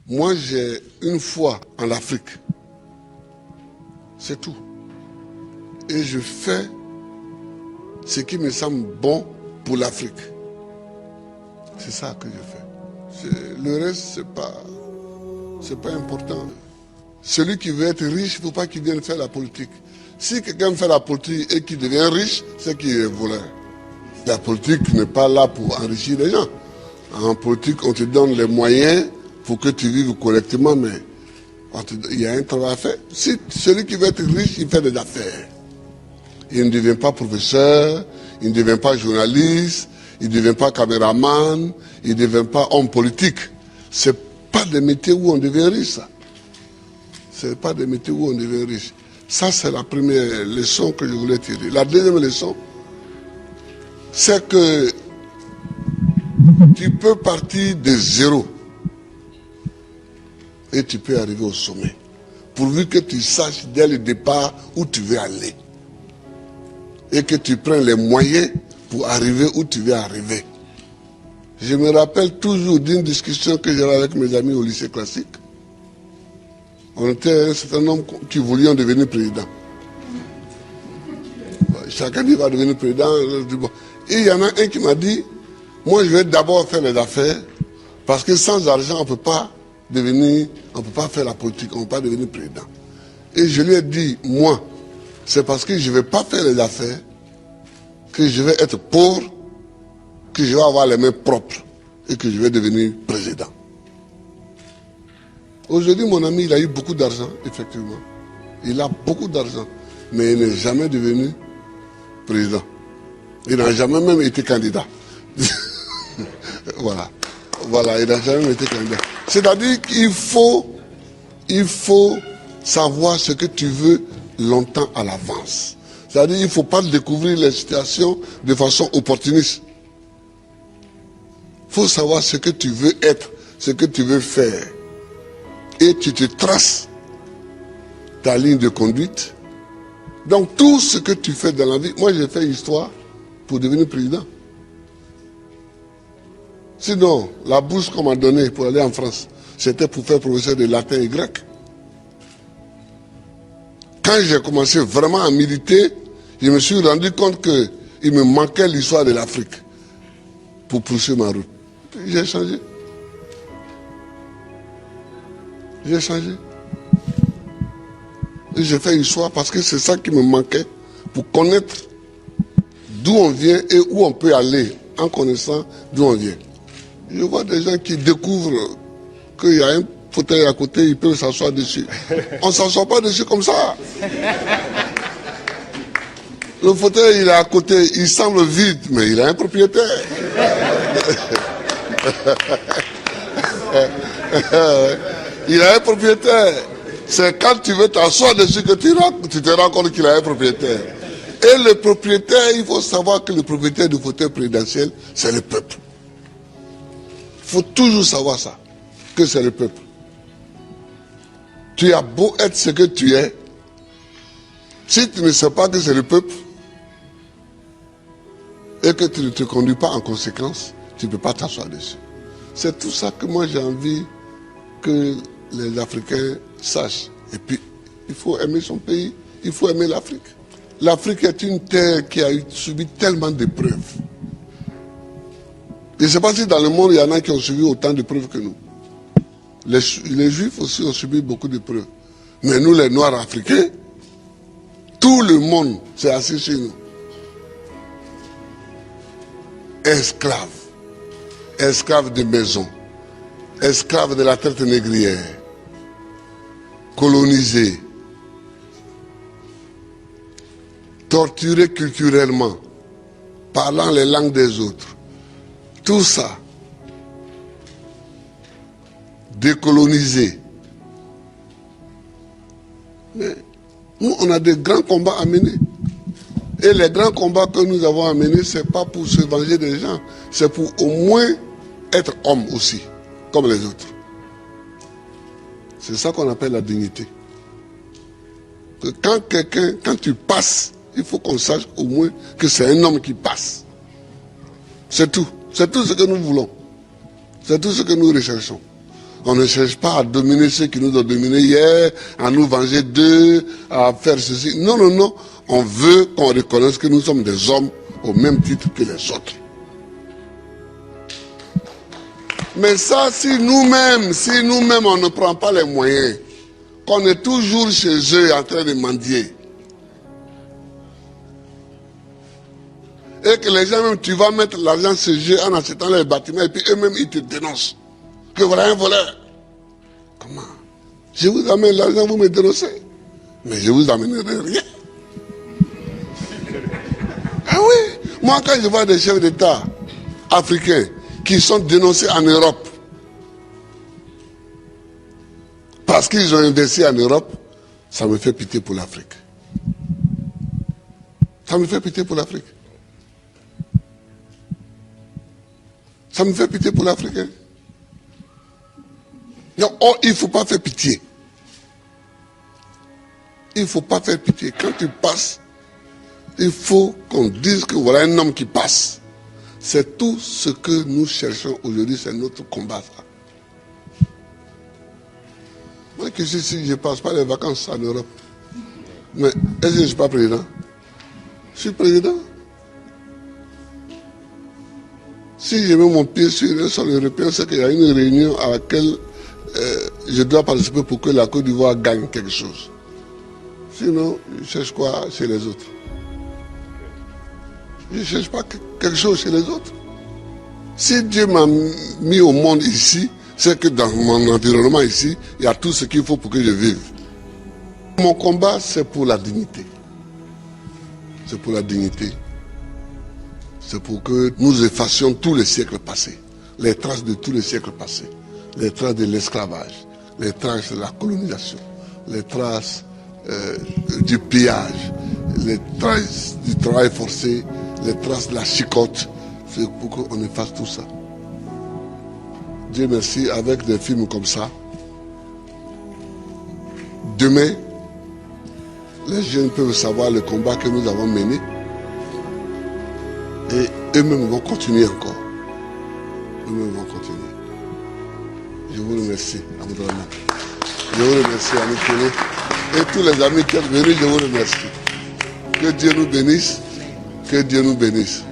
Moi, j'ai une foi en l'Afrique. C'est tout. Et je fais ce qui me semble bon pour l'Afrique. C'est ça que je fais. Le reste, c'est pas important. Celui qui veut être riche, il ne faut pas qu'il vienne faire la politique. Si quelqu'un fait la politique et qu'il devient riche, c'est qu'il est voleur. La politique n'est pas là pour enrichir les gens. En politique, on te donne les moyens pour que tu vives correctement, mais il y a un travail à faire. Si celui qui veut être riche, il fait des affaires. Il ne devient pas professeur, il ne devient pas journaliste, il ne devient pas caméraman, il ne devient pas homme politique. Ce n'est pas des métiers où on devient riche, ça. Ce n'est pas des métiers où on devient riche. Ça, c'est la première leçon que je voulais tirer. La deuxième leçon, c'est que tu peux partir de zéro et tu peux arriver au sommet. Pourvu que tu saches dès le départ où tu veux aller. Et que tu prennes les moyens pour arriver où tu veux arriver. Je me rappelle toujours d'une discussion que j'avais avec mes amis au lycée classique. On était un certain nombre qui voulions devenir président. Chacun dit va devenir président. Et il y en a un qui m'a dit, moi je vais d'abord faire les affaires, parce que sans argent on ne peut pas faire la politique, on ne peut pas devenir président. Et je lui ai dit, moi, c'est parce que je ne vais pas faire les affaires, que je vais être pauvre, que je vais avoir les mains propres et que je vais devenir président. Aujourd'hui, mon ami, il a eu beaucoup d'argent, effectivement. Il a beaucoup d'argent, mais il n'est jamais devenu président. Il n'a jamais même été candidat. Voilà, il n'a jamais été candidat. C'est-à-dire qu'il faut savoir ce que tu veux longtemps à l'avance. C'est-à-dire qu'il ne faut pas découvrir les situations de façon opportuniste. Il faut savoir ce que tu veux être, ce que tu veux faire. Et tu te traces ta ligne de conduite. Donc tout ce que tu fais dans la vie, moi j'ai fait histoire pour devenir président. Sinon, la bourse qu'on m'a donnée pour aller en France, c'était pour faire professeur de latin et grec. Quand j'ai commencé vraiment à militer, je me suis rendu compte qu'il me manquait l'histoire de l'Afrique pour poursuivre ma route. J'ai changé. J'ai changé. Et j'ai fait histoire parce que c'est ça qui me manquait pour connaître d'où on vient et où on peut aller en connaissant d'où on vient. Je vois des gens qui découvrent qu'il y a un fauteuil à côté, ils peuvent s'asseoir dessus. On ne s'assoit pas dessus comme ça. Le fauteuil, il est à côté, il semble vide, mais il a un propriétaire. Il a un propriétaire. C'est quand tu veux t'asseoir dessus que tu te rends compte qu'il a un propriétaire. Et le propriétaire, il faut savoir que le propriétaire du fauteuil présidentiel, c'est le peuple. Il faut toujours savoir ça, que c'est le peuple. Tu as beau être ce que tu es, si tu ne sais pas que c'est le peuple, et que tu ne te conduis pas en conséquence, tu ne peux pas t'asseoir dessus. C'est tout ça que moi j'ai envie que les Africains sachent. Et puis, il faut aimer son pays, il faut aimer l'Afrique. L'Afrique est une terre qui a subi tellement d'épreuves. Je ne sais pas si dans le monde, il y en a qui ont subi autant d'épreuves que nous. Les Juifs aussi ont subi beaucoup d'épreuves. Mais nous, les Noirs africains, tout le monde s'est assis chez nous. Esclaves. Esclaves de maison. Esclaves de la traite négrière. Colonisés. Torturés culturellement. Parlant les langues des autres. Tout ça. Décolonisés. Mais nous, on a des grands combats à mener. Et les grands combats que nous avons à mener, ce n'est pas pour se venger des gens. C'est pour au moins être homme aussi, comme les autres. C'est ça qu'on appelle la dignité. Que quand tu passes, il faut qu'on sache au moins que c'est un homme qui passe. C'est tout. C'est tout ce que nous voulons. C'est tout ce que nous recherchons. On ne cherche pas à dominer ceux qui nous ont dominés hier, à nous venger d'eux, à faire ceci. Non, non, non. On veut qu'on reconnaisse que nous sommes des hommes au même titre que les autres. Mais ça, si nous-mêmes, on ne prend pas les moyens, qu'on est toujours chez eux en train de mendier, et que les gens même, tu vas mettre l'argent chez eux en achetant les bâtiments, et puis eux-mêmes, ils te dénoncent. Que voilà un voleur. Comment? Je vous amène l'argent, vous me dénoncez. Mais je vous amènerai rien. Ah oui. Moi, quand je vois des chefs d'État africains qui sont dénoncés en Europe, parce qu'ils ont investi en Europe, ça me fait pitié pour l'Afrique. Ça me fait pitié pour l'Afrique. Ça me fait pitié pour l'Afrique. Hein? Oh, il ne faut pas faire pitié. Il ne faut pas faire pitié. Quand tu passes, il faut qu'on dise que voilà un homme qui passe. C'est tout ce que nous cherchons aujourd'hui, c'est notre combat. Ça. Moi, que si je ne passe pas les vacances en Europe, mais est-ce que je ne suis pas président? Je suis président. Si je mets mon pied sur un sol européen, c'est qu'il y a une réunion à laquelle je dois participer pour que la Côte d'Ivoire gagne quelque chose. Sinon, je cherche quoi chez les autres? Je ne cherche pas quelque chose chez les autres. Si Dieu m'a mis au monde ici, c'est que dans mon environnement ici, il y a tout ce qu'il faut pour que je vive. Mon combat, c'est pour la dignité. C'est pour la dignité. C'est pour que nous effacions tous les siècles passés, les traces de tous les siècles passés, les traces de l'esclavage, les traces de la colonisation, les traces du pillage, les traces du travail forcé, les traces de la chicote. C'est pour qu'on efface tout ça. Dieu merci, avec des films comme ça, demain, les jeunes peuvent savoir le combat que nous avons mené et eux-mêmes vont continuer encore. Eux-mêmes vont continuer. Je vous remercie à votre ami. Je vous remercie à nous connaître. Et tous les amis qui sont venus, je vous remercie. Que Dieu nous bénisse. Que Dieu nous bénisse.